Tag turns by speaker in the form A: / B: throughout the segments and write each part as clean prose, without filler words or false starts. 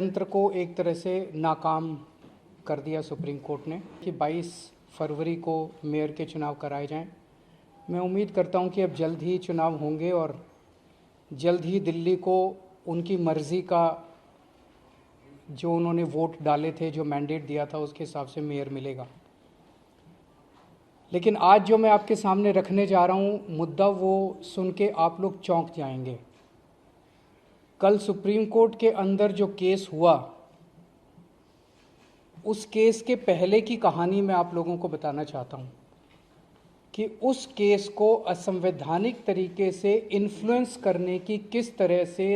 A: षड्यंत्र को एक तरह से नाकाम कर दिया सुप्रीम कोर्ट ने कि 22 फरवरी को मेयर के चुनाव कराए जाएं। मैं उम्मीद करता हूं कि अब जल्द ही चुनाव होंगे और जल्द ही दिल्ली को उनकी मर्ज़ी का जो उन्होंने वोट डाले थे, जो मैंडेट दिया था, उसके हिसाब से मेयर मिलेगा। लेकिन आज जो मैं आपके सामने रखने जा रहा हूं मुद्दा, वो सुन के आप लोग चौंक जाएंगे। कल सुप्रीम कोर्ट के अंदर जो केस हुआ, उस केस के पहले की कहानी मैं आप लोगों को बताना चाहता हूं कि उस केस को असंवैधानिक तरीके से इन्फ्लुएंस करने की किस तरह से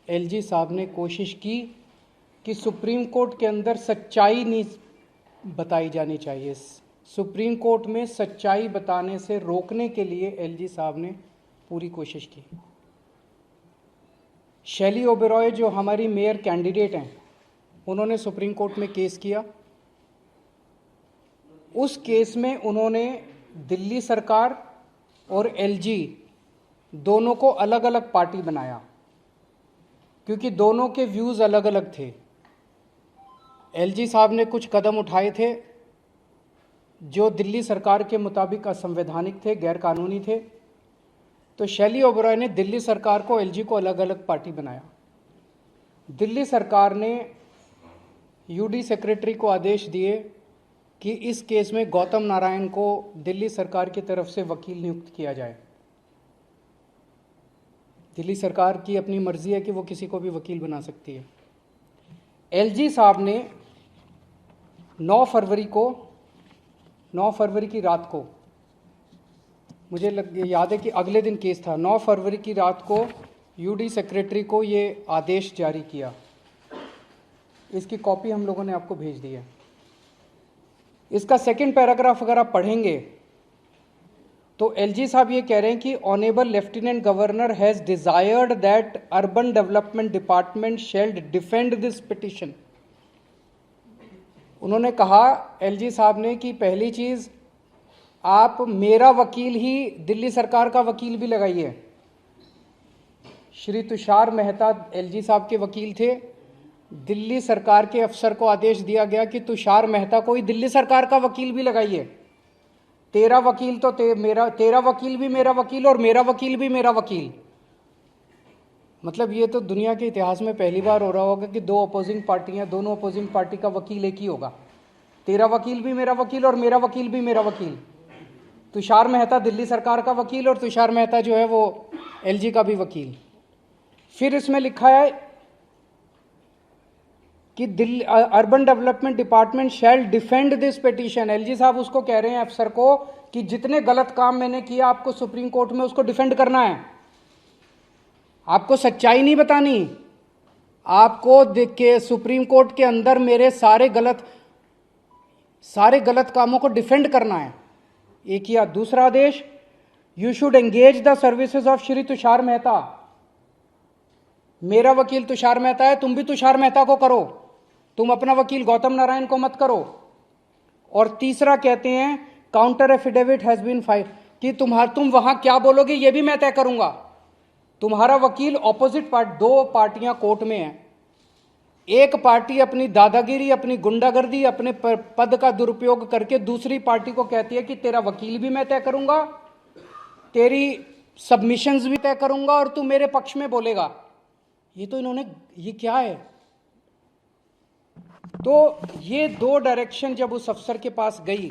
A: एलजी साहब ने कोशिश की कि सुप्रीम कोर्ट के अंदर सच्चाई नहीं बताई जानी चाहिए। सुप्रीम कोर्ट में सच्चाई बताने से रोकने के लिए एलजी साहब ने पूरी कोशिश की। शैली ओबेरॉय जो हमारी मेयर कैंडिडेट हैं, उन्होंने सुप्रीम कोर्ट में केस किया। उस केस में उन्होंने दिल्ली सरकार और एलजी दोनों को अलग अलग पार्टी बनाया, क्योंकि दोनों के व्यूज़ अलग अलग थे। एलजी साहब ने कुछ कदम उठाए थे जो दिल्ली सरकार के मुताबिक असंवैधानिक थे, गैर कानूनी थे। तो शैली ओबेरॉय ने दिल्ली सरकार को, एलजी को अलग अलग पार्टी बनाया। दिल्ली सरकार ने यूडी सेक्रेटरी को आदेश दिए कि इस केस में गौतम नारायण को दिल्ली सरकार की तरफ से वकील नियुक्त किया जाए। दिल्ली सरकार की अपनी मर्जी है कि वो किसी को भी वकील बना सकती है। एलजी साहब ने 9 फरवरी की रात को, मुझे याद है कि अगले दिन केस था, 9 फरवरी की रात को यूडी सेक्रेटरी को ये आदेश जारी किया। इसकी कॉपी हम लोगों ने आपको भेज दी है। इसका सेकंड पैराग्राफ अगर आप पढ़ेंगे तो एलजी साहब ये कह रहे हैं कि honourable lieutenant governor has desired that urban development department shall defend this petition. उन्होंने कहा, एलजी साहब ने, कि पहली चीज, आप मेरा वकील ही दिल्ली सरकार का वकील भी लगाइए। श्री तुषार मेहता एलजी साहब के वकील थे। दिल्ली सरकार के अफसर को आदेश दिया गया कि तुषार मेहता को ही दिल्ली सरकार का वकील भी लगाइए। तेरा वकील तो तेरा वकील भी मेरा वकील और मेरा वकील भी मेरा वकील। मतलब ये तो दुनिया के इतिहास में पहली बार हो रहा होगा कि दो अपोजिंग पार्टियां, दोनों अपोजिंग पार्टी का वकील एक ही होगा। तेरा वकील भी मेरा वकील और मेरा वकील भी मेरा वकील। तुषार मेहता दिल्ली सरकार का वकील और तुषार मेहता जो है वो एलजी का भी वकील। फिर इसमें लिखा है कि Delhi urban development department shall defend this petition. LG साहब उसको कह रहे हैं, अफसर को, कि जितने गलत काम मैंने किया आपको सुप्रीम कोर्ट में उसको डिफेंड करना है। आपको सच्चाई नहीं बतानी, आपको देख के सुप्रीम कोर्ट के अंदर मेरे सारे गलत कामों को डिफेंड करना है। एक किया। दूसरा आदेश, you should engage the services of Shri Tushar Mehta. मेरा वकील तुषार मेहता है, तुम भी तुषार मेहता को करो, तुम अपना वकील गौतम नारायण को मत करो। और तीसरा कहते हैं, counter affidavit has been file, कि तुम वहां क्या बोलोगे ये भी मैं तय करूंगा। तुम्हारा वकील ऑपोजिट पार्टी, दो पार्टियां कोर्ट में हैं। एक पार्टी अपनी दादागिरी, अपनी गुंडागर्दी, अपने पद का दुरुपयोग करके दूसरी पार्टी को कहती है कि तेरा वकील भी मैं तय करूंगा, तेरी सबमिशंस भी तय करूंगा और तू मेरे पक्ष में बोलेगा। ये क्या है? तो ये दो डायरेक्शन जब उस अफसर के पास गई,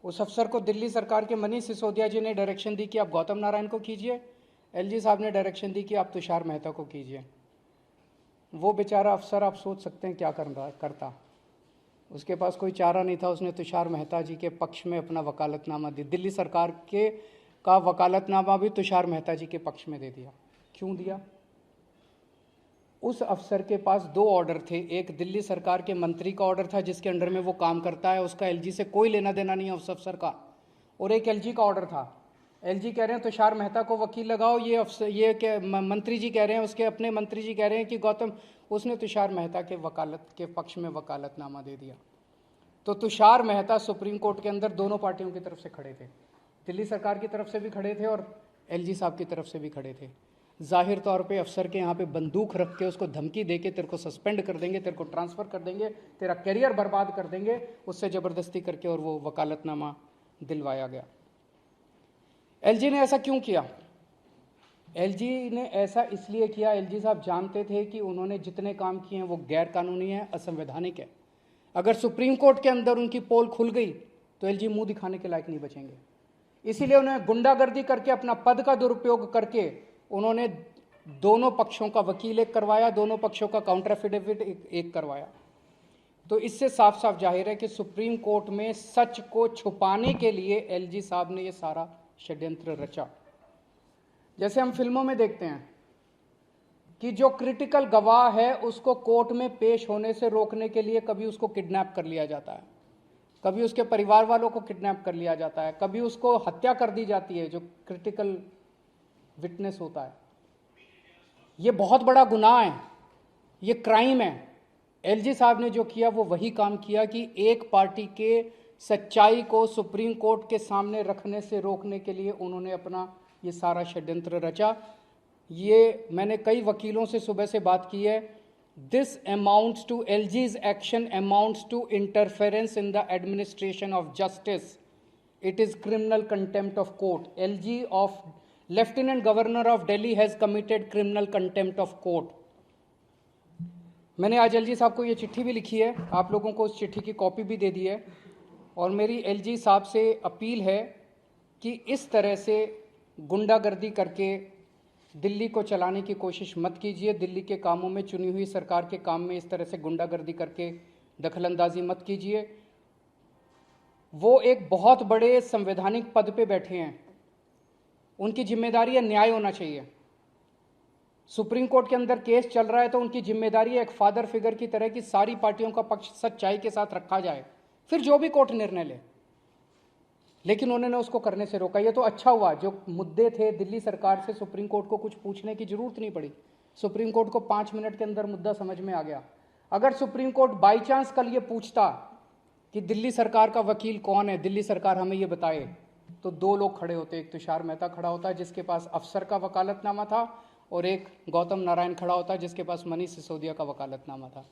A: उस अफसर को दिल्ली सरकार के मनीष सिसोदिया जी ने डायरेक्शन दी कि आप गौतम नारायण को कीजिए, एलजी साहब ने डायरेक्शन दी कि आप तुषार मेहता को कीजिए। वो बेचारा अफसर, आप सोच सकते हैं क्या करता। उसके पास कोई चारा नहीं था, उसने तुषार मेहता जी के पक्ष में अपना वकालतनामा दी। दिल्ली सरकार का वकालतनामा भी तुषार मेहता जी के पक्ष में दे दिया। क्यों दिया? उस अफसर के पास दो ऑर्डर थे। एक दिल्ली सरकार के मंत्री का ऑर्डर था जिसके अंडर में वो काम करता है, उसका एलजी से कोई लेना देना नहीं है उस अफसर का। और एक एलजी का ऑर्डर था। एलजी कह रहे हैं तुषार मेहता को वकील लगाओ, ये मंत्री जी कह रहे हैं, उसके अपने मंत्री जी कह रहे हैं कि गौतम, उसने तुषार मेहता के वकालत के पक्ष में वकालतनामा दे दिया। तो तुषार मेहता सुप्रीम कोर्ट के अंदर दोनों पार्टियों की तरफ से खड़े थे, दिल्ली सरकार की तरफ से भी खड़े थे और एलजी साहब की तरफ से भी खड़े थे। जाहिर तौर पे अफसर के यहाँ पे बंदूक रख के उसको धमकी दे के तेरे को सस्पेंड कर देंगे, तेरे को ट्रांसफ़र कर देंगे, तेरा करियर बर्बाद कर देंगे, उससे ज़बरदस्ती करके और वो वकालतनामा दिलवाया गया। एलजी ने ऐसा क्यों किया? एलजी ने ऐसा इसलिए किया, एलजी साहब जानते थे कि उन्होंने जितने काम किए हैं वो गैर कानूनी है, असंवैधानिक है। अगर सुप्रीम कोर्ट के अंदर उनकी पोल खुल गई तो एलजी मुंह दिखाने के लायक नहीं बचेंगे। इसीलिए उन्हें गुंडागर्दी करके, अपना पद का दुरुपयोग करके उन्होंने दोनों पक्षों का वकील एक करवाया, दोनों पक्षों का काउंटर एफिडेविट एक करवाया। तो इससे साफ साफ जाहिर है कि सुप्रीम कोर्ट में सच को छुपाने के लिए एलजी साहब ने यह सारा षड्यंत्र रचा। जैसे हम फिल्मों में देखते हैं कि जो क्रिटिकल गवाह है उसको कोर्ट में पेश होने से रोकने के लिए कभी उसको किडनैप कर लिया जाता है, कभी उसके परिवार वालों को किडनैप कर लिया जाता है, कभी उसको हत्या कर दी जाती है जो क्रिटिकल विटनेस होता है। ये बहुत बड़ा गुनाह है, ये क्राइम है। एलजी साहब ने जो किया वो वही काम किया कि एक पार्टी के सच्चाई को सुप्रीम कोर्ट के सामने रखने से रोकने के लिए उन्होंने अपना ये सारा षड्यंत्र रचा। ये मैंने कई वकीलों से सुबह से बात की है। This amounts to, LG's action amounts to interference in the administration of justice. It is criminal contempt of court. LG of lieutenant governor of Delhi has committed criminal contempt of court. मैंने आज एलजी साहब को ये चिट्ठी भी लिखी है, आप लोगों को उस चिट्ठी की कॉपी भी दे दी है, और मेरी एलजी साहब से अपील है कि इस तरह से गुंडागर्दी करके दिल्ली को चलाने की कोशिश मत कीजिए। दिल्ली के कामों में, चुनी हुई सरकार के काम में इस तरह से गुंडागर्दी करके दखलंदाजी मत कीजिए। वो एक बहुत बड़े संवैधानिक पद पे बैठे हैं, उनकी जिम्मेदारी है न्याय होना चाहिए। सुप्रीम कोर्ट के अंदर केस चल रहा है तो उनकी जिम्मेदारी है एक फादर फिगर की तरह कि सारी पार्टियों का पक्ष सच्चाई के साथ रखा जाए, फिर जो भी कोर्ट निर्णय ले। लेकिन उन्होंने उसको करने से रोका। ये तो अच्छा हुआ, जो मुद्दे थे दिल्ली सरकार से सुप्रीम कोर्ट को कुछ पूछने की जरूरत नहीं पड़ी। सुप्रीम कोर्ट को 5 मिनट के अंदर मुद्दा समझ में आ गया। अगर सुप्रीम कोर्ट बाई चांस कल ये पूछता कि दिल्ली सरकार का वकील कौन है, दिल्ली सरकार हमें ये बताए, तो 2 लोग खड़े होते। एक तुषार मेहता खड़ा होता जिसके पास अफसर का वकालतनामा था, और एक गौतम नारायण खड़ा होता जिसके पास मनीष सिसोदिया का वकालतनामा था।